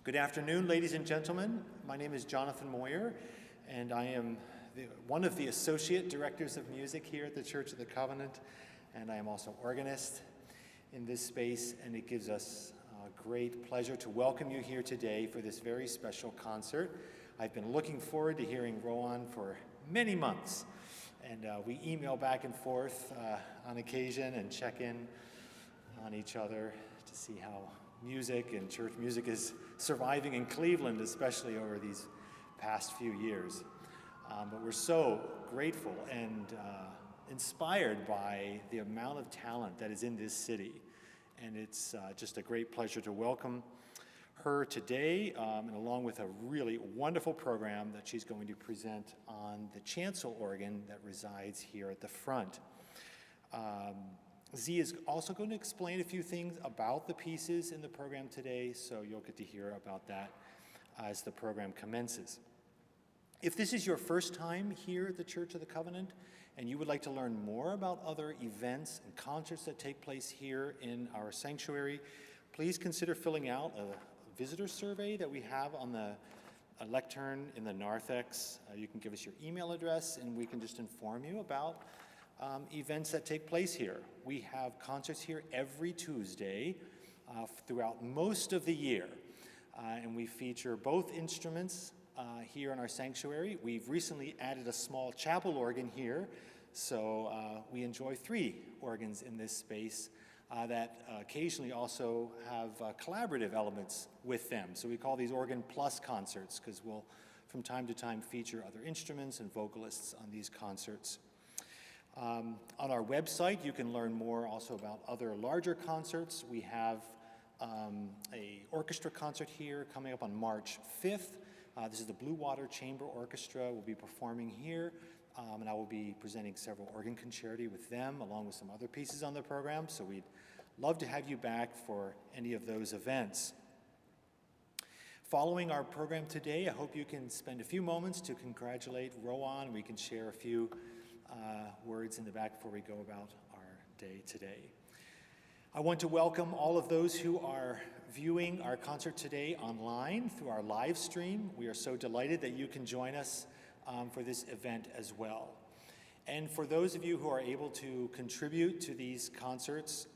Good afternoon, ladies and gentlemen. My name is Jonathan Moyer, and I am one of the associate directors of music here at the Church of the Covenant, and I am also organist in this space, and it gives us great pleasure to welcome you here today for this very special concert. I've been looking forward to hearing Rowan for many months, and we email back and forth on occasion and check in on each other to see how music and church music is surviving in Cleveland, especially over these past few years. But we're so grateful and inspired by the amount of talent that is in this city. And it's just a great pleasure to welcome her today, and along with a really wonderful program that she's going to present on the chancel organ that resides here at the front. Z is also going to explain a few things about the pieces in the program today, so you'll get to hear about that as the program commences. If this is your first time here at the Church of the Covenant, and you would like to learn more about other events and concerts that take place here in our sanctuary, please consider filling out a visitor survey that we have on the lectern in the narthex. You can give us your email address, and we can just inform you about events that take place here. We have concerts here every Tuesday throughout most of the year, and we feature both instruments here in our sanctuary. We've recently added a small chapel organ here, so we enjoy 3 organs in this space that occasionally also have collaborative elements with them. So we call these Organ Plus concerts because we'll from time to time feature other instruments and vocalists on these concerts. On our website, you can learn more also about other larger concerts. We have a orchestra concert here coming up on March 5th. This is the Blue Water Chamber Orchestra. Will be performing here, and I will be presenting several organ concerti with them, along with some other pieces on the program. So we'd love to have you back for any of those events. Following our program today, I hope you can spend a few moments to congratulate Rowan. We can share a few words in the back before we go about our day today. I want to welcome all of those who are viewing our concert today online through our live stream. We are so delighted that you can join us for this event as well. And for those of you who are able to contribute to these concerts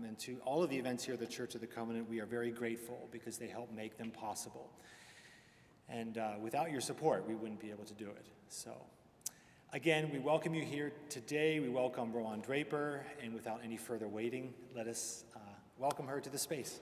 and to all of the events here at the Church of the Covenant, we are very grateful because they help make them possible. And without your support, we wouldn't be able to do it. So again, we welcome you here today. We welcome Rowan Draper, and without any further waiting, let us welcome her to the space.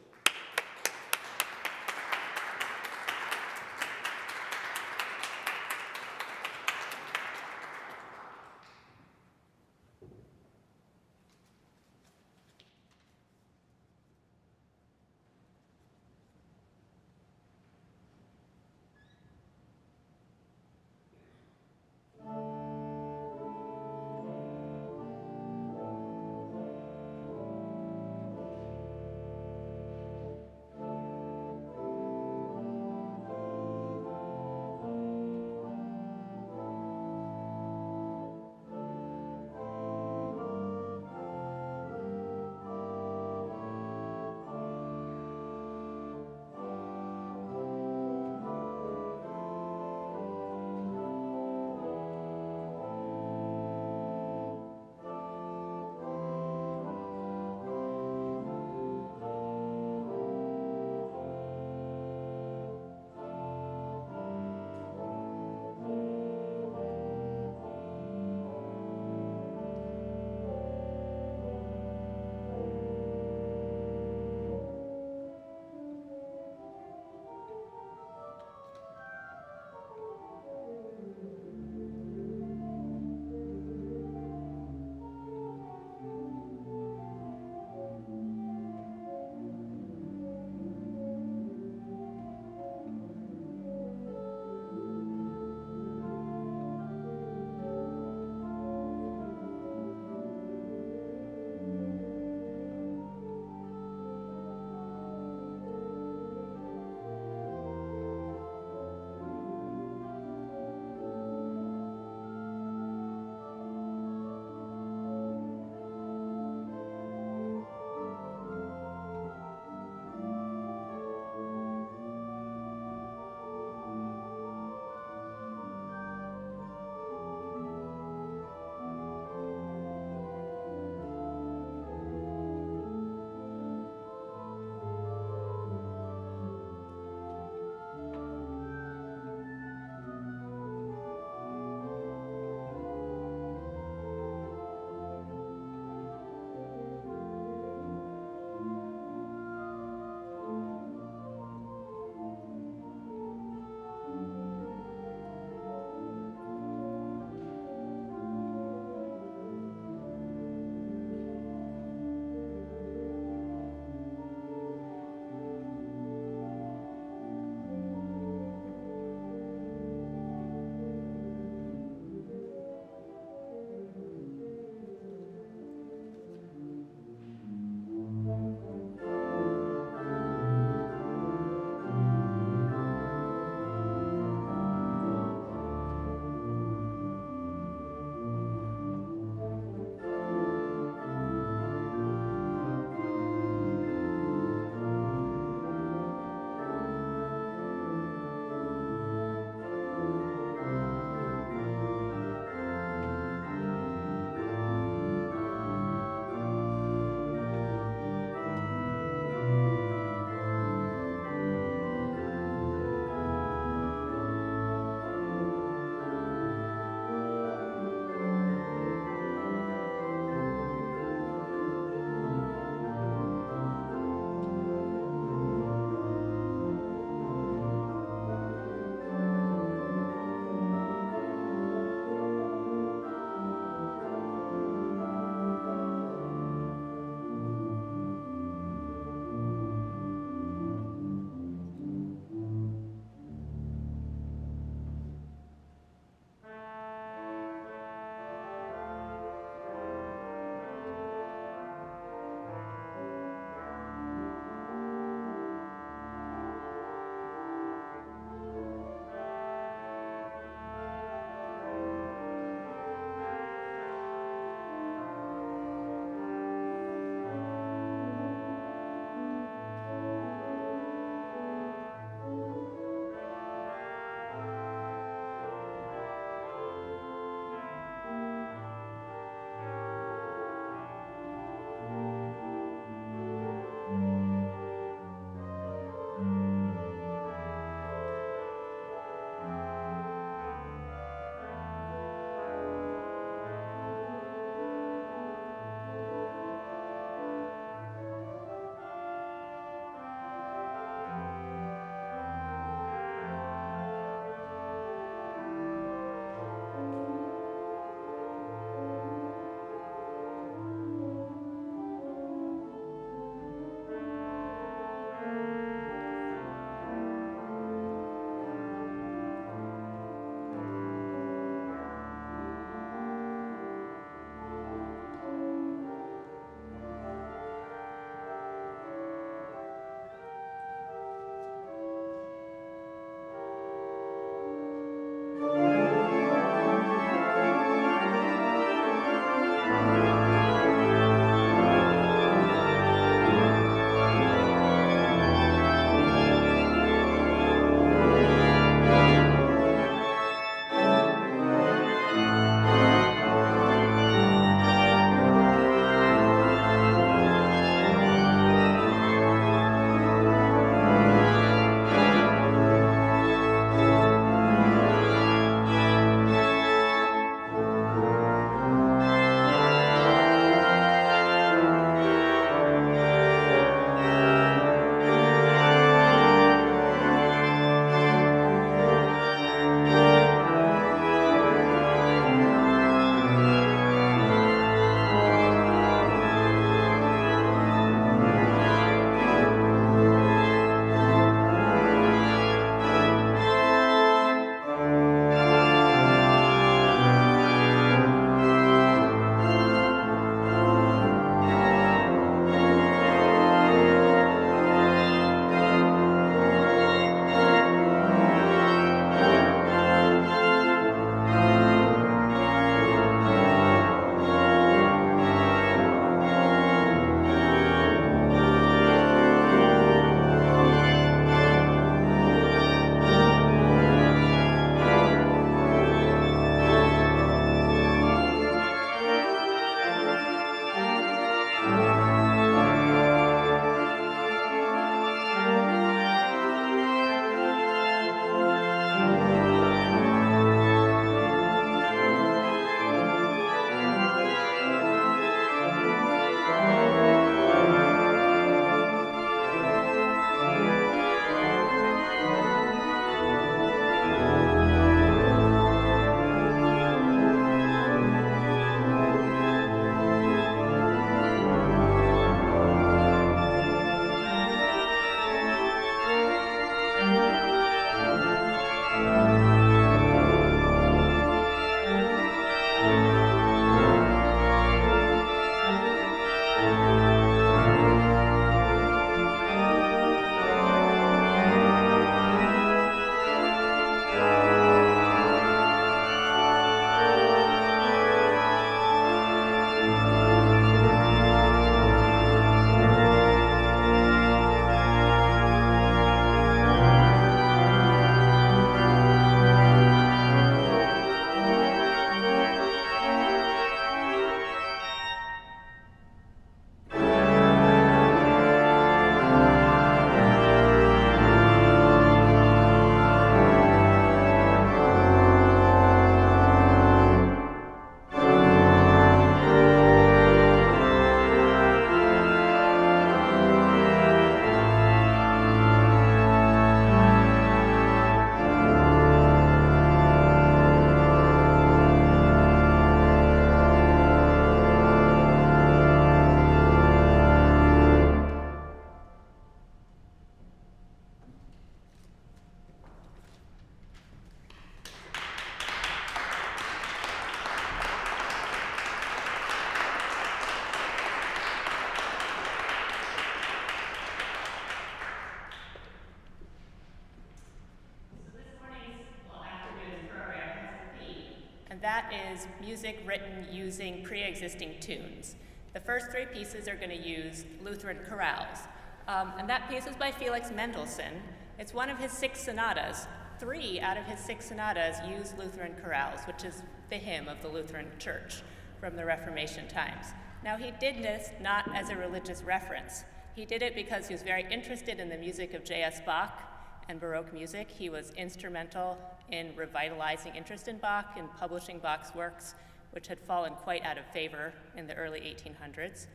that is music written using pre-existing tunes. The first three pieces are going to use Lutheran Corrals. And that piece is by Felix Mendelssohn. It's one of his 6 sonatas. 3 out of his 6 sonatas use Lutheran Corrals, which is the hymn of the Lutheran Church from the Reformation times. Now, he did this not as a religious reference. He did it because he was very interested in the music of J.S. Bach and Baroque music. He was instrumental in revitalizing interest in Bach and publishing Bach's works, which had fallen quite out of favor in the early 1800s.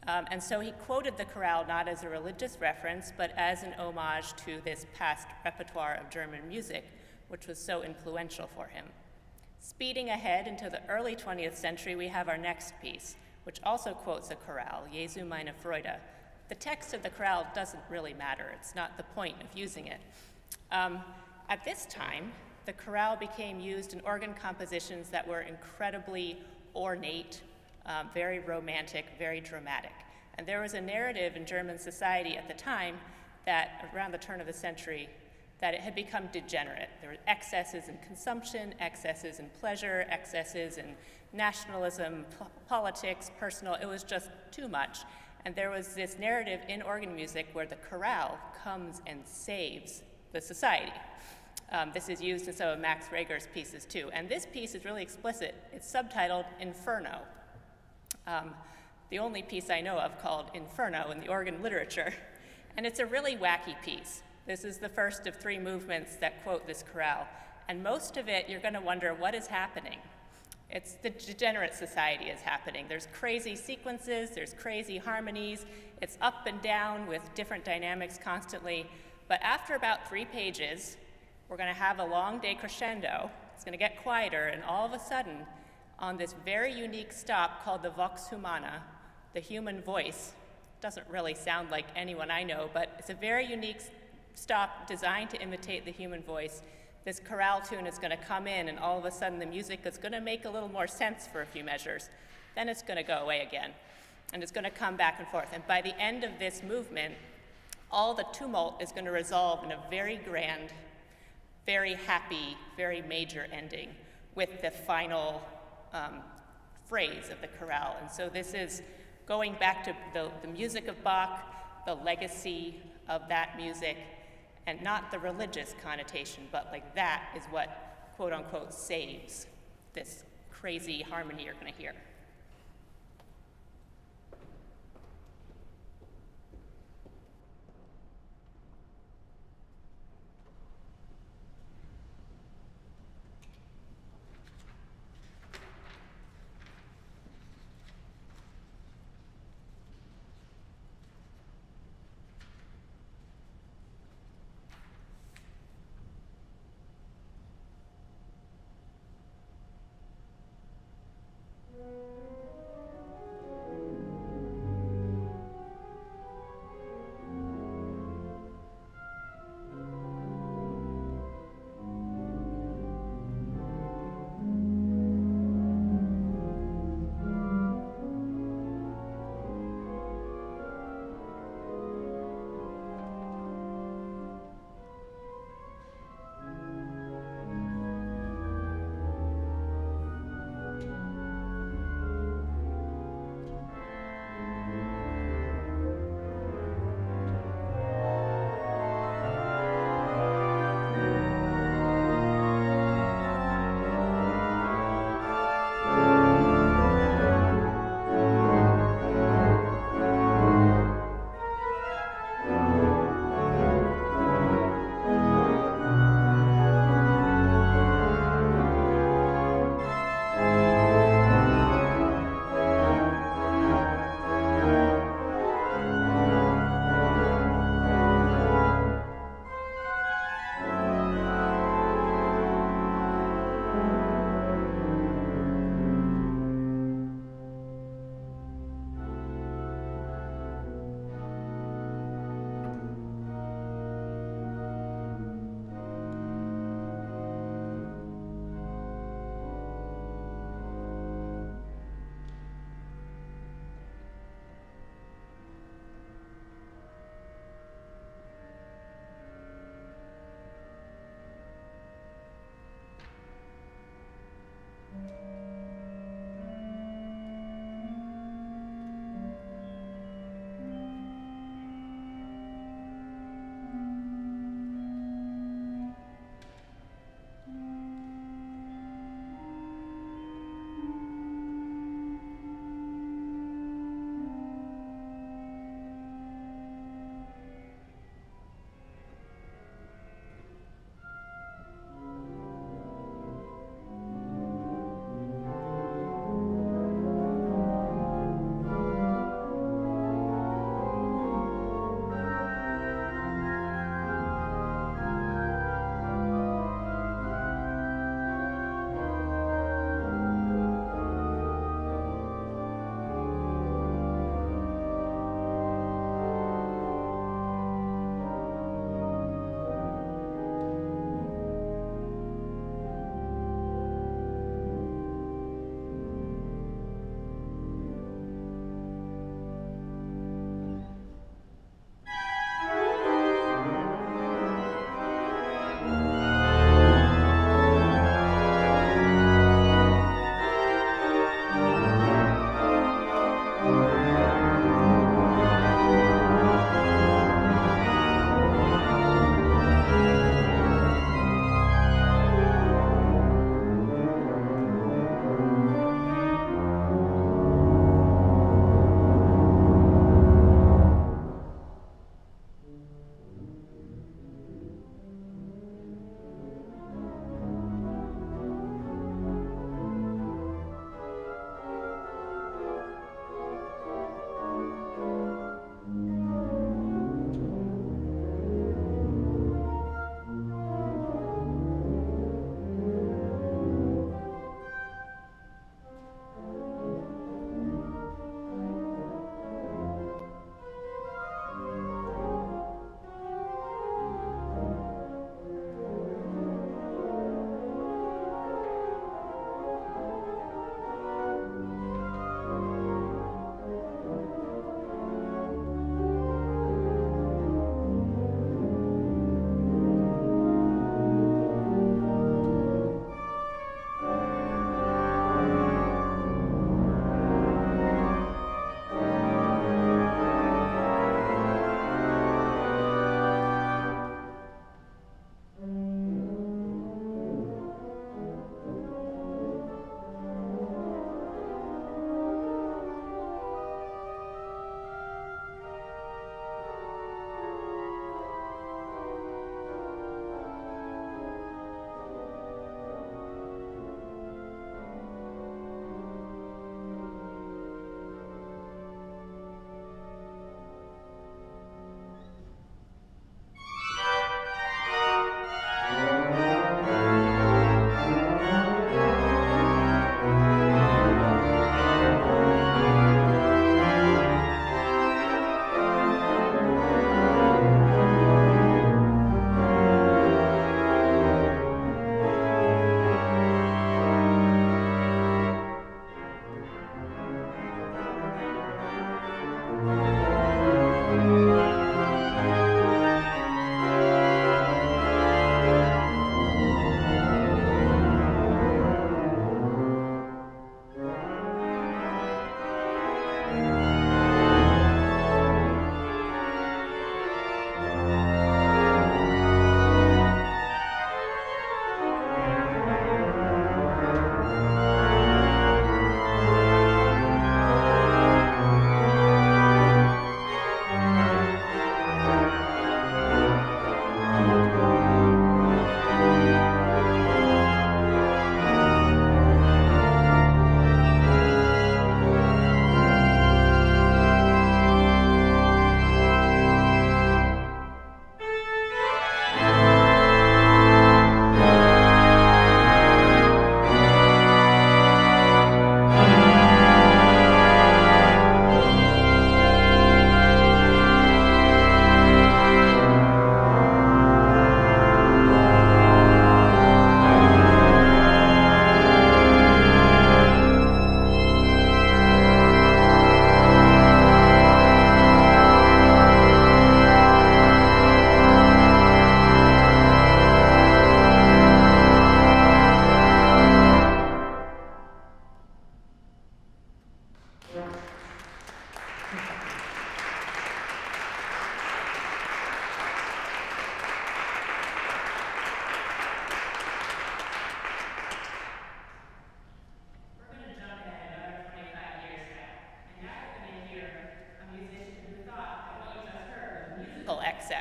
And so he quoted the chorale not as a religious reference, but as an homage to this past repertoire of German music, which was so influential for him. Speeding ahead into the early 20th century, we have our next piece, which also quotes a chorale, Jesu meine Freude. The text of the chorale doesn't really matter. It's not the point of using it. At this time, the chorale became used in organ compositions that were incredibly ornate, very romantic, very dramatic. And there was a narrative in German society at the time that, around the turn of the century, that it had become degenerate. There were excesses in consumption, excesses in pleasure, excesses in nationalism, politics, personal. It was just too much. And there was this narrative in organ music where the chorale comes and saves the society. This is used in some of Max Reger's pieces too. And this piece is really explicit. It's subtitled Inferno. The only piece I know of called Inferno in the organ literature. And it's a really wacky piece. This is the first of 3 movements that quote this chorale. And most of it, you're going to wonder, what is happening? It's the degenerate society is happening. There's crazy sequences, there's crazy harmonies. It's up and down with different dynamics constantly. But after about 3 pages, we're going to have a long decrescendo. It's going to get quieter, and all of a sudden, on this very unique stop called the Vox Humana, the human voice, doesn't really sound like anyone I know, but it's a very unique stop designed to imitate the human voice. This chorale tune is going to come in, and all of a sudden the music is going to make a little more sense for a few measures. Then it's going to go away again, and it's going to come back and forth. And by the end of this movement, all the tumult is going to resolve in a very grand, very happy, very major ending with the final phrase of the chorale. And so this is going back to the music of Bach, the legacy of that music, and not the religious connotation, but like that is what, quote unquote, saves this crazy harmony you're going to hear.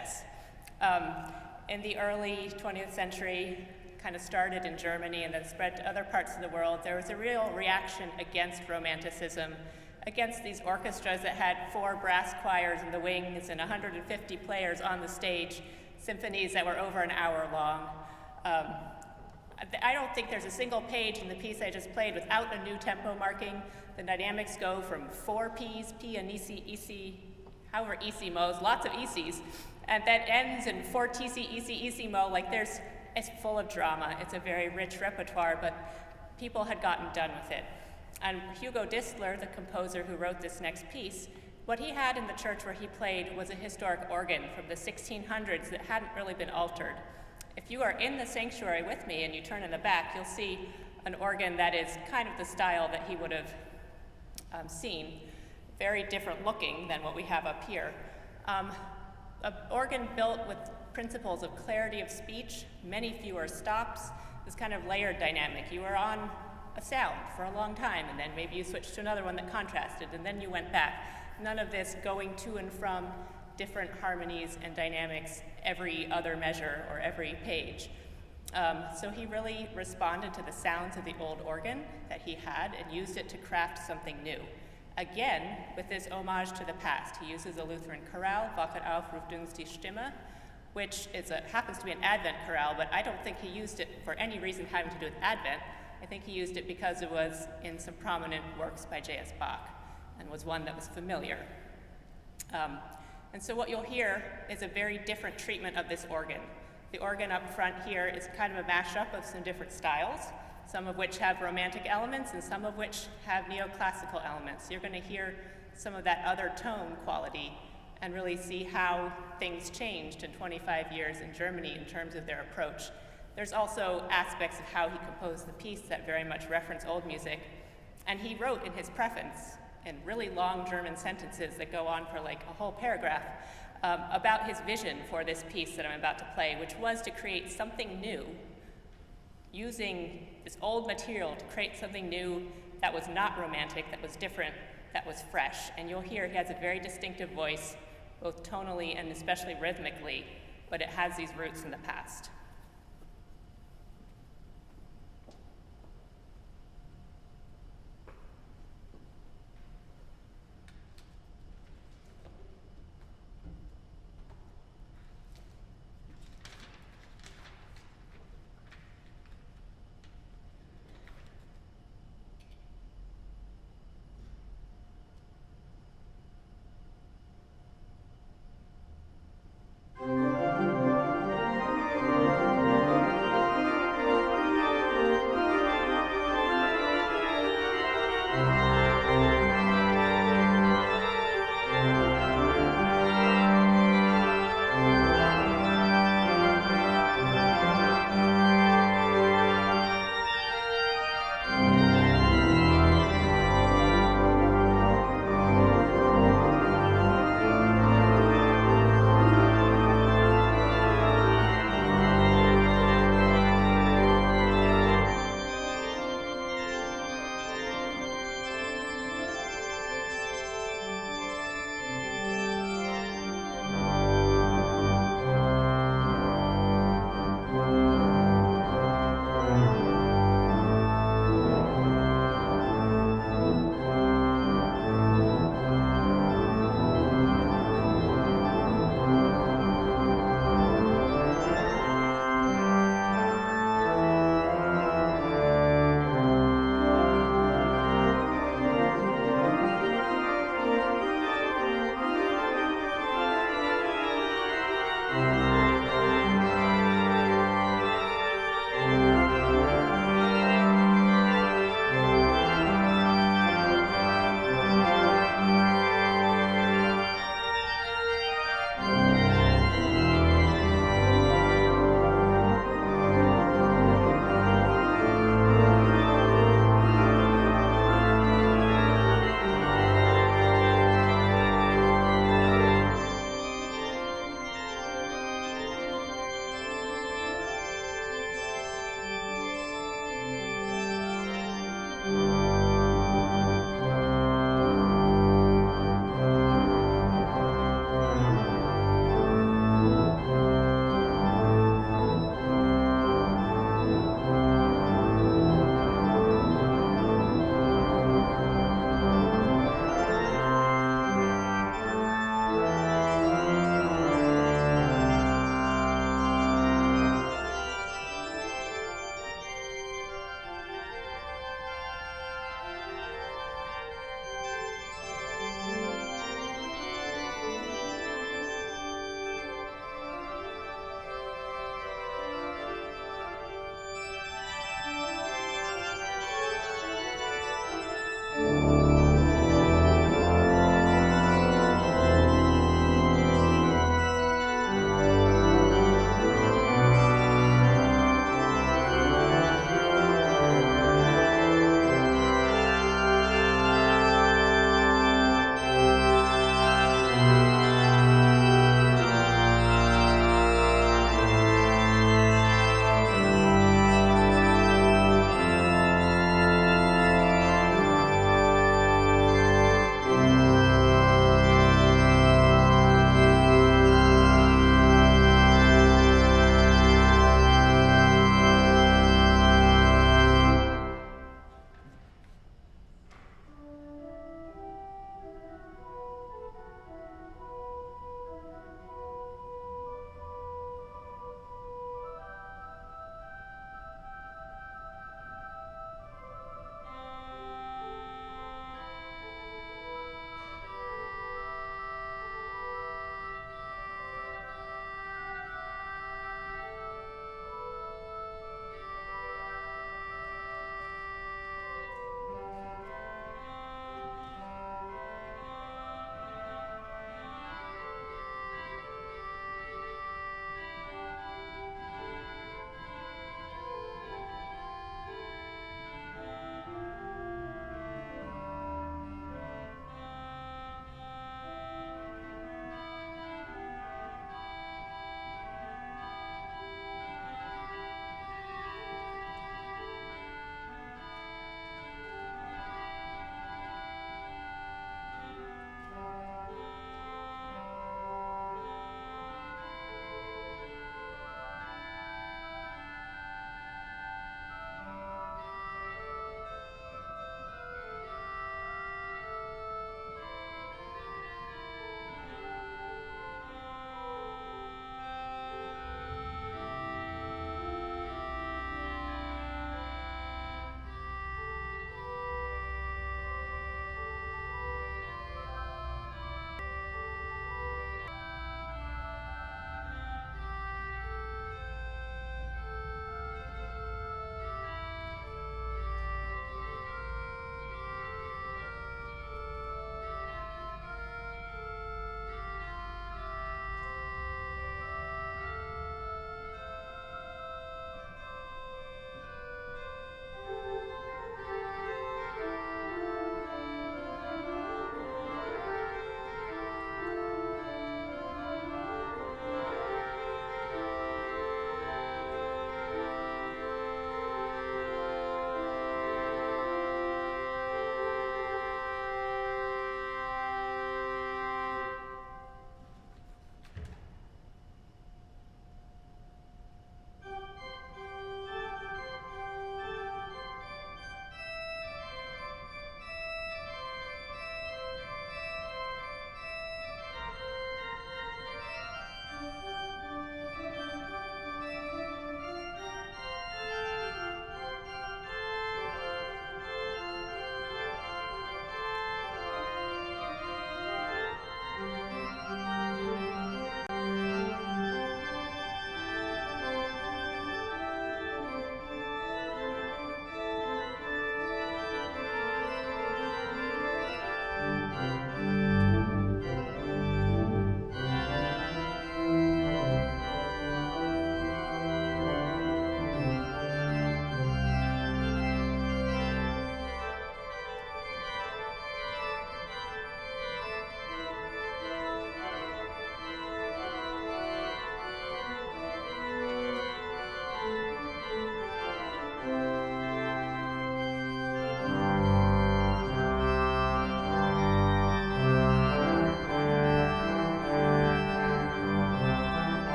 success. In the early 20th century, kind of started in Germany and then spread to other parts of the world, there was a real reaction against Romanticism, against these orchestras that had 4 brass choirs in the wings and 150 players on the stage, symphonies that were over an hour long. I don't think there's a single page in the piece I just played without a new tempo marking. The dynamics go from 4 Ps, P and EC, however EC mo's, lots of ECs, and then ends in 4 TC, EC mo, like it's full of drama. It's a very rich repertoire, but people had gotten done with it. And Hugo Distler, the composer who wrote this next piece, what he had in the church where he played was a historic organ from the 1600s that hadn't really been altered. If you are in the sanctuary with me and you turn in the back, you'll see an organ that is kind of the style that he would have seen, very different looking than what we have up here. An organ built with principles of clarity of speech, many fewer stops, this kind of layered dynamic. You were on a sound for a long time, and then maybe you switched to another one that contrasted, and then you went back. None of this going to and from different harmonies and dynamics every other measure or every page. So he really responded to the sounds of the old organ that he had and used it to craft something new. Again, with this homage to the past, he uses a Lutheran chorale, Wachet auf, ruft uns die Stimme, which happens to be an Advent chorale, but I don't think he used it for any reason having to do with Advent. I think he used it because it was in some prominent works by J.S. Bach and was one that was familiar. And so what you'll hear is a very different treatment of this organ. The organ up front here is kind of a mashup of some different styles, some of which have romantic elements and some of which have neoclassical elements. You're going to hear some of that other tone quality and really see how things changed in 25 years in Germany in terms of their approach. There's also aspects of how he composed the piece that very much reference old music. And he wrote in his preface, in really long German sentences that go on for like a whole paragraph, about his vision for this piece that I'm about to play, which was to create something new, using this old material to create something new that was not romantic, that was different, that was fresh. And you'll hear he has a very distinctive voice, both tonally and especially rhythmically, but it has these roots in the past.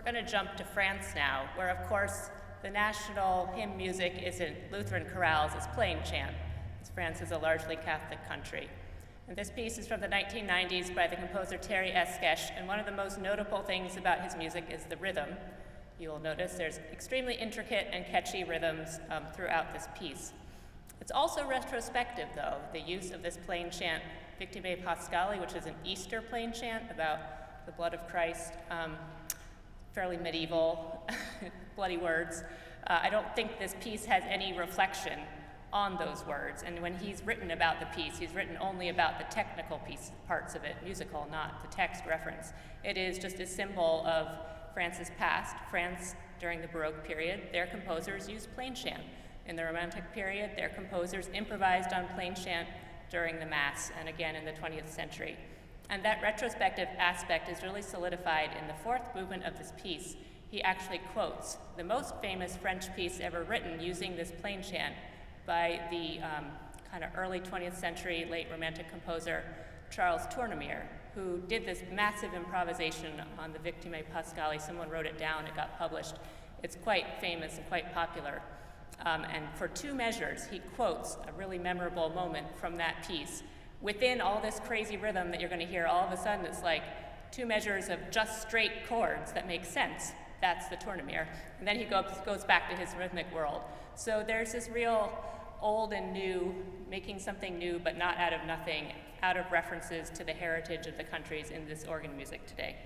going to jump to France now, where of course the national hymn music isn't Lutheran chorales, it's plain chant, as France is a largely Catholic country. And this piece is from the 1990s by the composer Terry Eskesh, and one of the most notable things about his music is the rhythm. You will notice there's extremely intricate and catchy rhythms throughout this piece. It's also retrospective, though, the use of this plain chant, Victimae Paschali, which is an Easter plain chant about the blood of Christ, fairly medieval, bloody words. I don't think this piece has any reflection on those words, and when he's written about the piece, he's written only about the technical parts of it, musical, not the text reference. It is just a symbol of France's past. France, during the Baroque period, their composers used plain chant. In the Romantic period, their composers improvised on plain chant during the Mass, and again in the 20th century. And that retrospective aspect is really solidified in the fourth movement of this piece. He actually quotes the most famous French piece ever written using this plain chant by the kind of early 20th century, late Romantic composer Charles Tournemire, who did this massive improvisation on the Victimae Paschali. Someone wrote it down, it got published. It's quite famous and quite popular. And for two measures, he quotes a really memorable moment from that piece. Within all this crazy rhythm that you're going to hear, all of a sudden it's like two measures of just straight chords that make sense. That's the Tournemire. And then he goes back to his rhythmic world. So there's this real old and new, making something new but not out of nothing, out of references to the heritage of the countries in this organ music today.